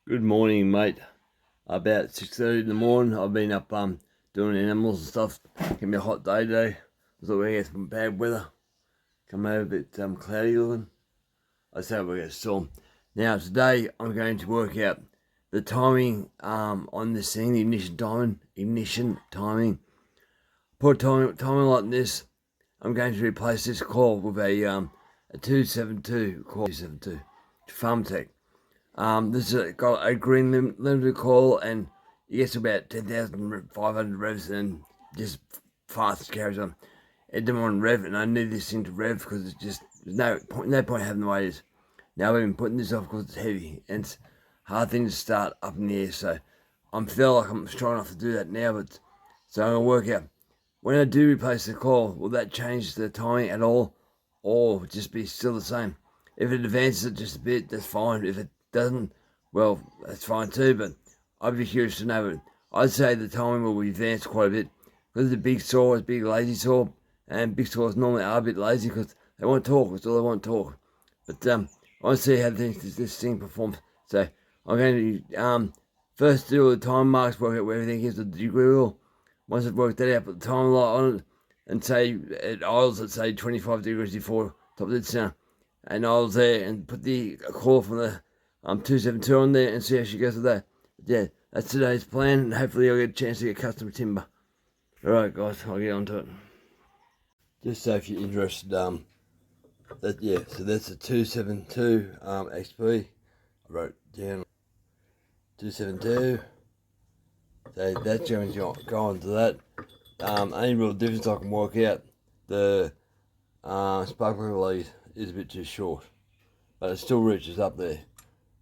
Good morning, mate. About 6:30 in the morning. I've been up doing animals and stuff. It's gonna be a hot day today. So we're gonna get some bad weather. Come over a bit cloudy looking. I say we're gonna storm. Now today I'm going to work out the timing on this thing, the ignition timing. Put a timing like this. I'm going to replace this coil with a 272 coil, 272 Farmtech. This has got a green limited coil and it gets about 10,500 revs and just fast carries on. It didn't want to rev, and I need this thing to rev because it's just there's no point having the way it is. Now I've been putting this off because it's heavy and it's a hard thing to start up in the air. So I feel like I'm strong enough to do that now, but so I'm gonna work out when I do replace the coil, will that change the timing at all, or just be still the same? If it advances it just a bit, that's fine. If it doesn't, well, that's fine too, but I'd be curious to know. But I'd say the timing will be advanced quite a bit because the big saw is big lazy saw, and big saws normally are a bit lazy because they want to talk. That's all they want to talk. But I want to see how this thing performs. So I'm going to first do all the time marks, work out where everything is, the degree wheel. Once I've worked that out, put the time light on it, and say it idles at say 25 degrees before top of the center, and idles there, and put the coil from the 272 on there and see how she goes with that. But yeah, that's today's plan, and hopefully I'll get a chance to get custom timber. Alright guys, I'll get onto it. Just so if you're interested, so that's a 272 XP. I wrote down 272. So that's going to go on to that. Only real difference I can work out, the spark plug lead is a bit too short, but it still reaches up there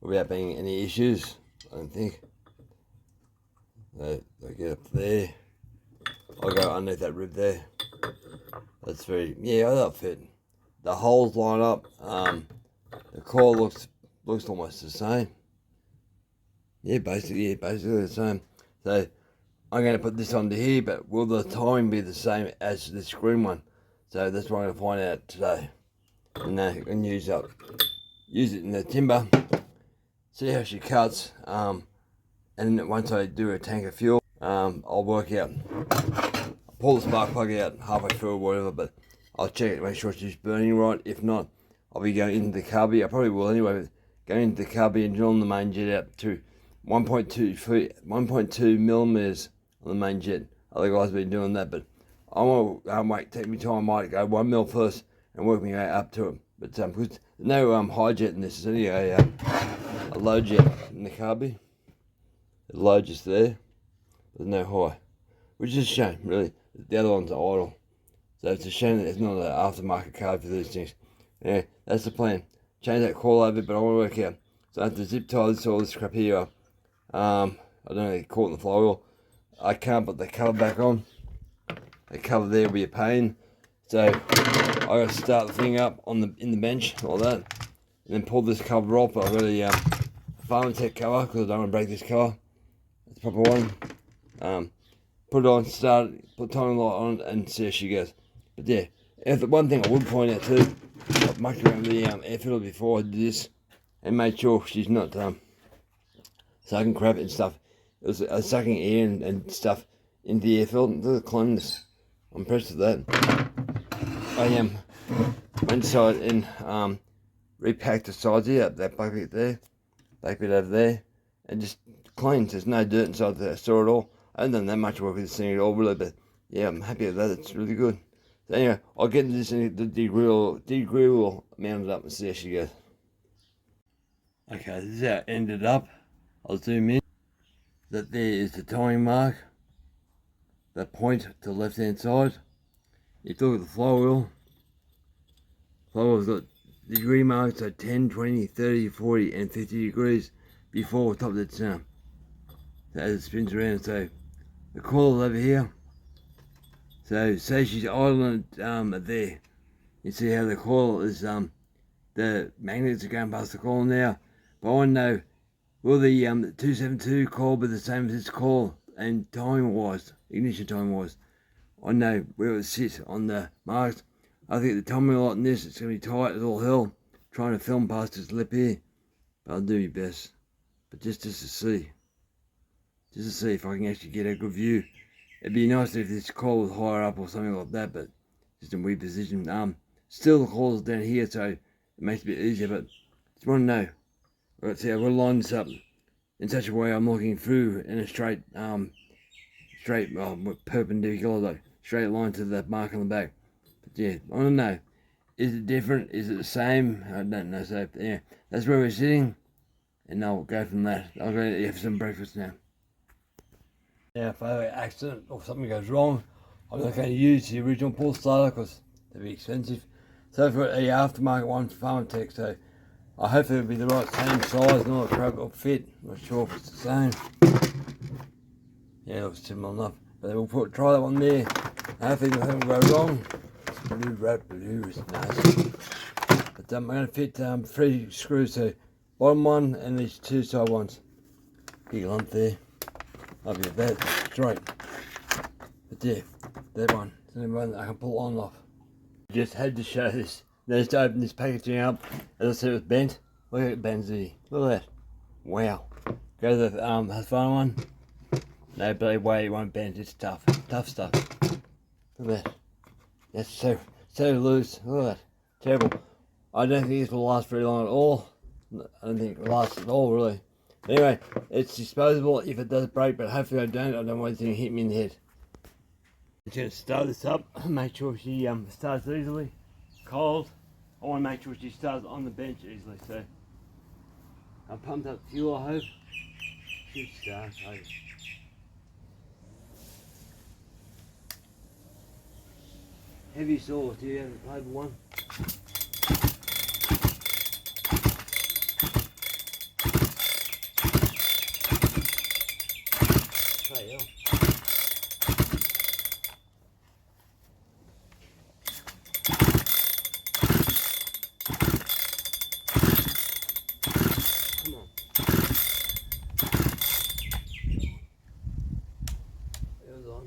without being any issues, I don't think. I get up there, I'll go underneath that rib there. That's that'll fit. The holes line up, the coil looks almost the same. Basically the same. So I'm going to put this onto here, but will the timing be the same as this green one? So that's what I'm going to find out today. And use it in the timber, see how she cuts, and once I do a tank of fuel, I'll work out, I'll pull the spark plug out halfway through or whatever, but I'll check it, make sure she's burning right. If not, I'll be going into the carby. I probably will anyway, but going into the carby and drilling the main jet out to 1.2 millimeters on the main jet. Other guys have been doing that, but I want to take my time. I might go 1 mil first and work my way up to it. But because there's no high jet in this, it's only a low jet in the carby. The low just there, there's no high, which is a shame, really. The other ones are idle, so it's a shame that there's not an aftermarket carb for these things. Yeah, that's the plan. Change that coil over, but I want to work out. So I have to zip tie all this crap here up. I don't know, get caught in the flywheel. I can't put the cover back on. The cover there will be a pain. So I got to start the thing up in the bench like that, and then pull this cover off. I've got a Farmtech cover because I don't want to break this cover. It's the proper one. Put it on, put timing light on, and see how she goes. But yeah, the one thing I would point out too, I've mucked around with the air filter before I did this, and made sure she's not sucking crap and stuff. It was sucking air and stuff into the air filter. Look at the cleanness. I'm impressed with that. I went inside and repacked the sides here, that bucket there, back bit over there, and just cleaned. There's no dirt inside the saw at all. I haven't done that much work with this thing at all, really, but yeah, I'm happy with that. It's really good. So anyway, I'll get into this and the degree wheel mounted up and see how she goes. Okay, this is how it ended up. I'll zoom in. That there is the timing mark. That point to the left hand side. You look at the flywheel. Flywheel's got degree marks at 10, 20, 30, 40, and 50 degrees before top of the center. So as it spins around, so the coil is over here. So say she's idling it there. You see how the coil is, the magnets are going past the coil now. But I want to know, will the 272 coil be the same as this coil and time wise, ignition time wise? I know where it sits on the marks. I think the timing light in this, it's going to be tight as all hell, trying to film past this lip here. But I'll do my best. but just to see if I can actually get a good view. It'd be nice if this coil was higher up or something like that, but just in a weird position. Still the coil's down here, so it makes it a bit easier, but just want to know. Right, see, I've got to line this up in such a way I'm looking through in a straight perpendicular, like straight line to that mark on the back. But yeah, I don't know. Is it different? Is it the same? I don't know. So yeah, that's where we're sitting, and I'll go from that. I'll go have some breakfast now. Now, if I have an accident or something goes wrong, I'm not going to use the original pull starter because they'll be expensive. So for the aftermarket one from Farm-Tech, so I hope it'll be the right same size and all the appropriate fit. I'm not sure if it's the same. Yeah, it looks similar enough. But we'll try that one there. Hopefully nothing will go wrong. Blue is nice. But I'm going to fit 3 screws, so bottom one and these 2 side ones. Big lump there. I'll be that straight. But yeah, that one. It's the only one that I can pull on and off. Just had to show this. Just to open this packaging up. As I said, it was bent. Look at it bends there. Look at that. Wow. Go to the Husqvarna one. No bloody way it won't bend. It's tough. Tough stuff. Look at that. That's so loose. Look at that. Terrible. I don't think this will last very long at all. I don't think it will last at all, really. Anyway, it's disposable if it does break, but hopefully I don't want anything to hit me in the head. I'm just going to start this up, make sure she starts easily. Cold. I want to make sure she starts on the bench easily, so I pumped up fuel, I hope. Should start, I hope. Heavy saw, do you have a paper one? Coil. Come on. It was on.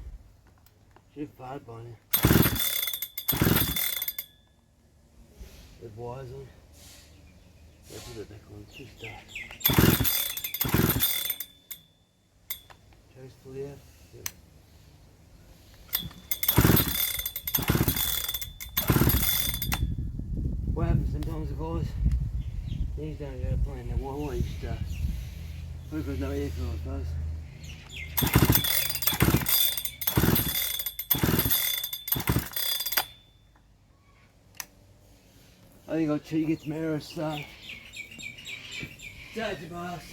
Should have fired by now. With wires on. Let's put it back on. Should start. Chase fully out. Yeah. What happens sometimes, guys? Things don't go to plan. Now, why you start? Probably because no airflow, I suppose. I think I'll cheat, get some arrows started. Start your boss.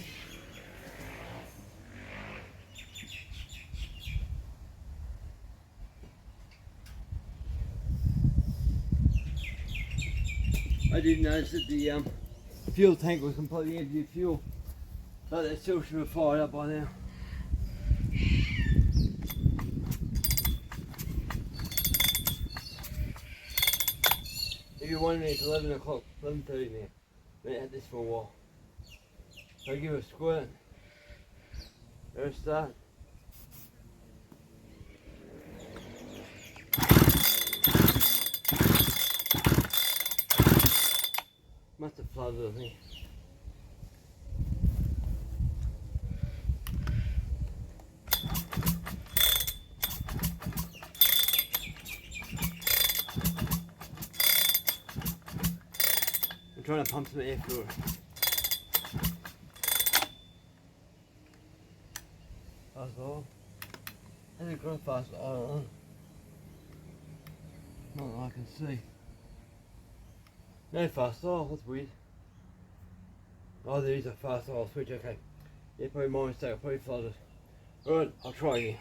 I did notice that the fuel tank was completely empty of fuel, but it still should have fired up by now. If you're wondering, it's 11 o'clock, 11:30 now. I've been at this for a while. So I give it a squirt. There a start. Must have flooded, I think. I'm trying to pump some air through it. Fast oil. Has it got a fast oil on? Not that I can see. No fast oil, that's weird. Oh, there is a fast oil switch, okay. Yeah, probably my mistake, I probably flooded. Alright, I'll try again.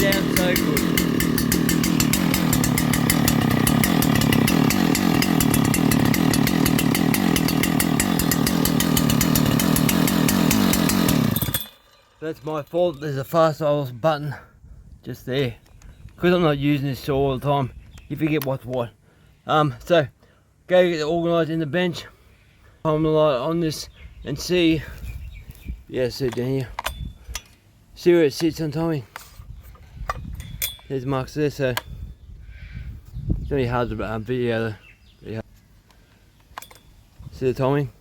Sounds so good. That's my fault. There's a fast oil button just there. Because I'm not using this saw all the time, you forget what's what. So go get it organised in the bench. I'm on this and see. Yeah, see it down here. See where it sits on Tommy. There's marks there, so it's really hard to video though. See the timing?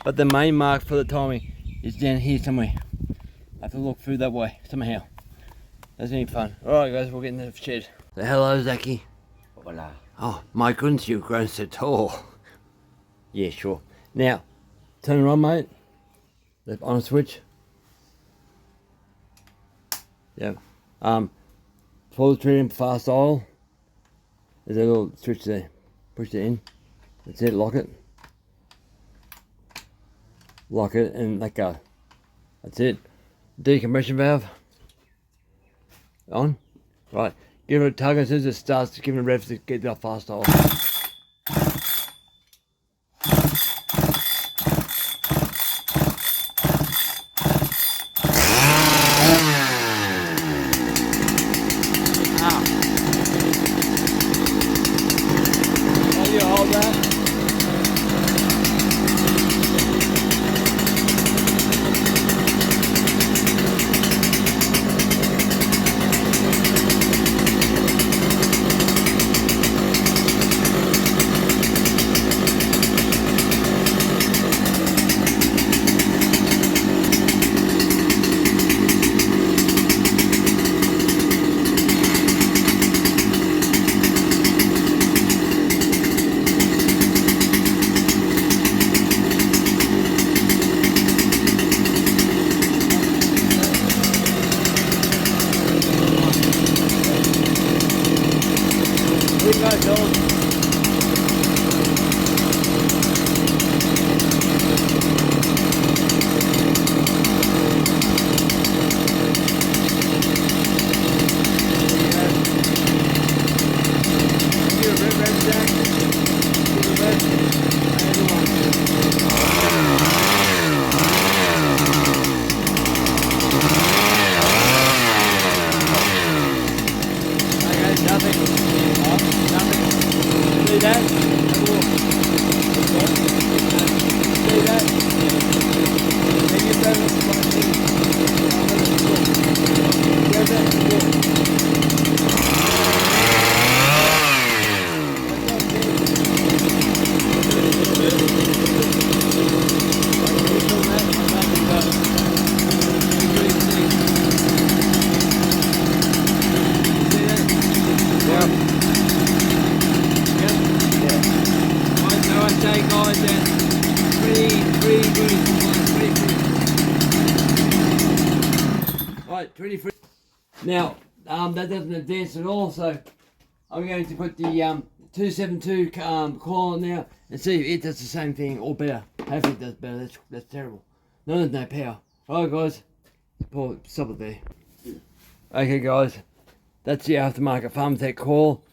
But the main mark for the timing is down here somewhere. I have to look through that way somehow. That's any fun. Alright guys, we'll get in the shed. So hello Zachy. Hola. Oh my goodness, you've grown so tall. Yeah, sure. Now, turn it on mate. On a switch. Yeah. Pull the trigger in fast oil. There's a little switch there. Push it in. That's it, lock it. Lock it and let go. That's it. Decompression valve. On. Right. Give it a tug as soon as it starts to give it a rev to get that fast oil. Right, 23. Now, that doesn't advance at all, so I'm going to put the 272 coil on now and see if it does the same thing or better. Hopefully it does better. That's terrible. No, there's no power. Alright guys, stop it there. Okay guys, that's the aftermarket Farmtech coil.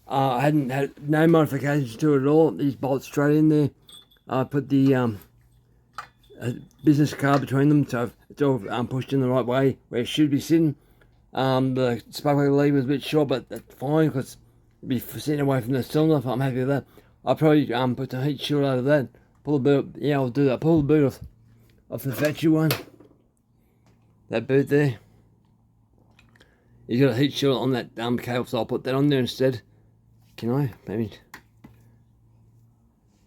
I hadn't had no modifications to it at all. These bolts straight in there. I put the business card between them, so it's all pushed in the right way where it should be sitting. The spark plug lead was a bit short, but that's fine because it'd be sitting away from the cylinder. I'm happy with that. I'll probably put the heat shield over that. Pull the boot. Yeah, I'll do that. Pull the boot off the factory one. That boot there. You've got a heat shield on that cable, so I'll put that on there instead. Can I? Maybe.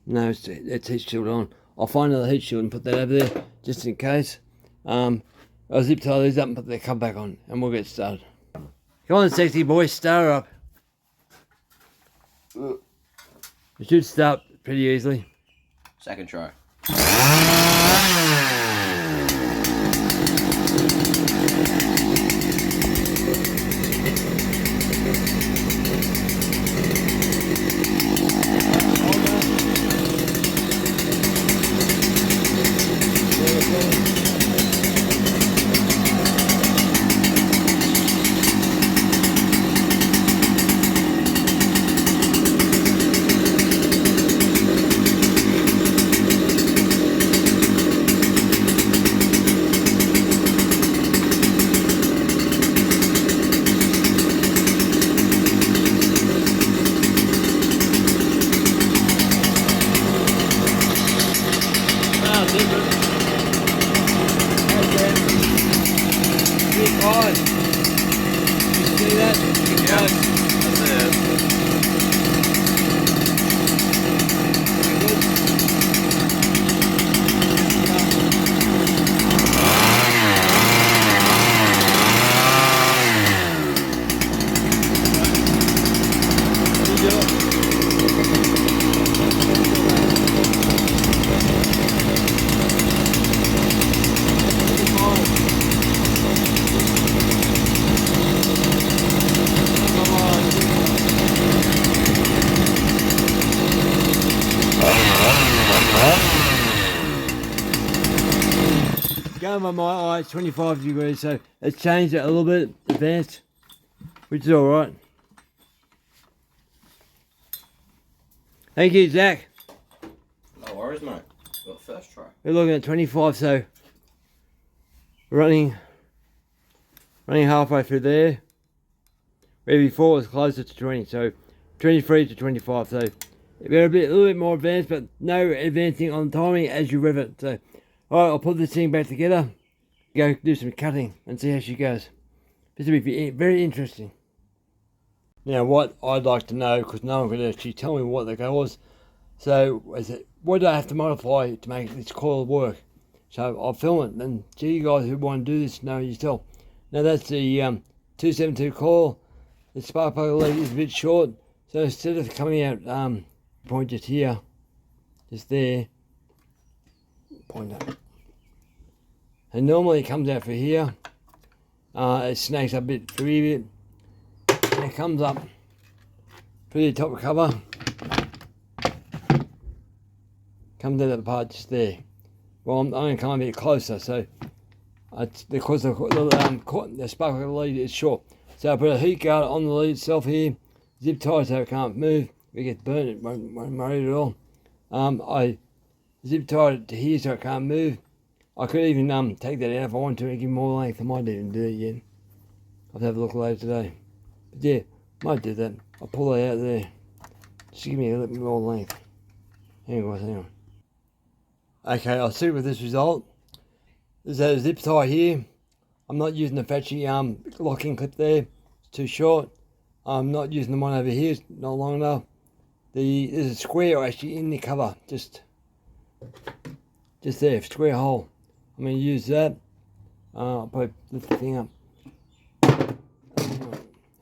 No, it's heat shield on. I'll find another heat shield and put that over there just in case. I'll zip tie these up and put the cover back on, and we'll get started. Come on, sexy boy, start her up. It should start pretty easily. Second try. over my eye, it's 25 degrees, so it's changed it a little bit, advanced, which is alright. Thank you, Zach. No worries, mate. Got first try. We're looking at 25, so running halfway through there. Where before it was closer to 20, so 23 to 25. So we're a little bit more advanced, but no advancing on timing as you rev it. So, alright, I'll put this thing back together, go do some cutting and see how she goes. This will be very interesting. Now, what I'd like to know, because no one could actually tell me what the go was, so what do I have to modify to make this coil work? So I'll film it, and to you guys who want to do this, know yourself. Now that's the 272 coil. The spark plug lead is a bit short, so instead of coming out, point just here, just there, point up. And normally it comes out for here. It snakes up a bit through here, and it comes up through the top cover. Comes out of the part just there. Well, I'm going to come a bit closer, so because the spark plug lead is short. So I put a heat guard on the lead itself here, zip tied so it can't move. If it gets burnt, it won't worry at all. I zip tied it to here so it can't move. I could even take that out if I want to and give more length. I might even do it yet. I'll have a look later today. But yeah, might do that. I'll pull that out there. Just give me a little bit more length. Hang on. Okay, I'll see with this result. There's a zip tie here. I'm not using the factory locking clip there. It's too short. I'm not using the one over here. It's not long enough. There's a square actually in the cover. Just there, square hole. I'm going to use that. I'll probably lift the thing up.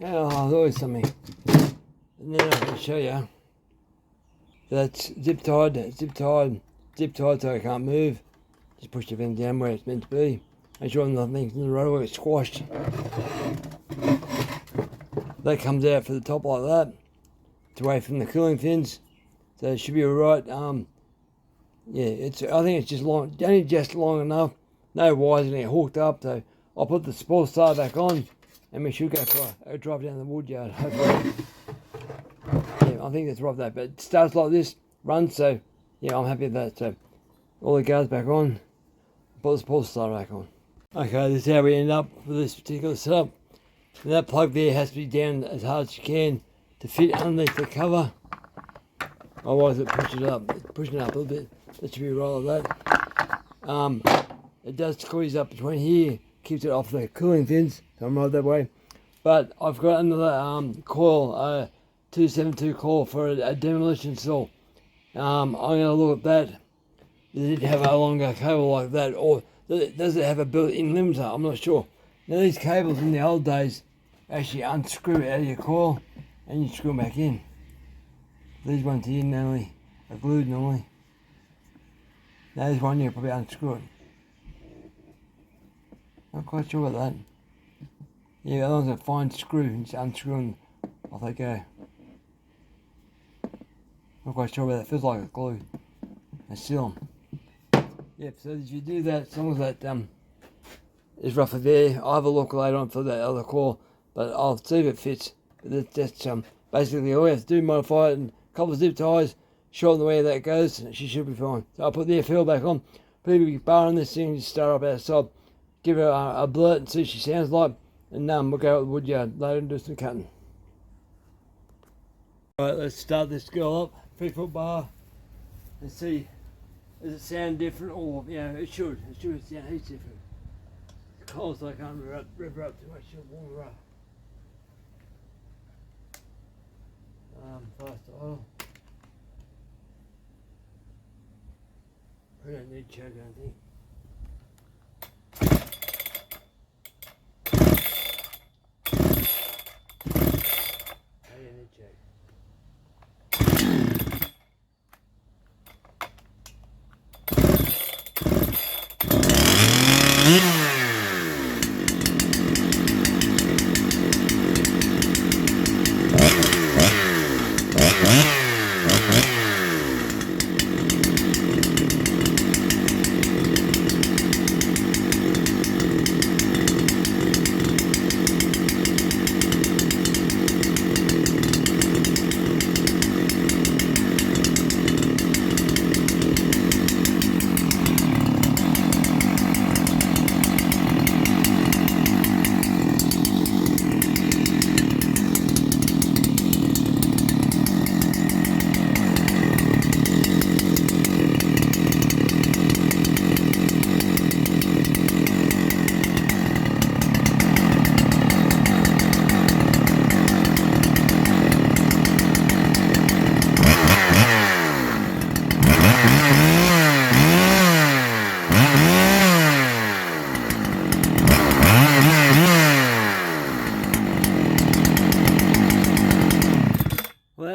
Oh, there's always something. And then I can show you. That's zip tied so I can't move. Just push the thing down where it's meant to be. Make sure nothing's in the road where it's squashed. That comes out for the top like that. It's away from the cooling fins. So it should be alright. Yeah, I think it's just long, only just long enough. No wires in it hooked up. So I'll put the spool starter back on and we should go for a drive down the wood yard, hopefully. Yeah, I think that's right that. But it starts like this, runs, so yeah, I'm happy with that. So all the guards back on, put the spool starter back on. Okay, this is how we end up with this particular setup. And that plug there has to be down as hard as you can to fit underneath the cover. Otherwise it pushes it up. It's pushing it up a little bit. That should be right like that. It does squeeze up between here, keeps it off the cooling fins, so I'm right that way. But I've got another coil, 272 coil for a demolition saw. I'm going to look at that. Does it have a longer cable like that, or does it have a built-in limiter? I'm not sure. Now these cables in the old days actually unscrew out of your coil and you screw them back in. These ones here normally are glued normally. Now this one you probably unscrew it. Not quite sure about that. Yeah, that one's a fine screw and just unscrew and off they go. Not quite sure about that. Feels like a glue. And seal them. Yep, so if you do that, as long as that is roughly there, I'll have a look later on for that other coil, but I'll see if it fits. But that's basically all we have to do, modify it, and a couple of zip ties, shorten the way that goes, and she should be fine. So I'll put the FL back on, put a big bar on this thing, just start up outside, give her a blurt and see what she sounds like, and we'll go out the wood yard later and do some cutting. Alright, let's start this girl up, 3-foot bar, and see. Does it sound different, or it should sound heaps different. It's cold, so I can't rev her up too much. She'll warm her up. Fast oil. We don't need choke, I don't think. I don't need choke.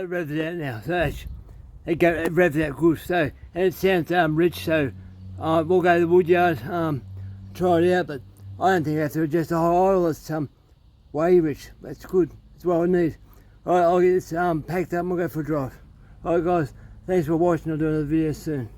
it revs out now, so it revs out good. So, and it sounds rich, so we'll go to the wood yard, try it out, but I don't think I have to adjust the whole oil. It's way rich. That's good. That's what I need. Alright, I'll get this packed up and we'll go for a drive. Alright guys, thanks for watching. I'll do another video soon.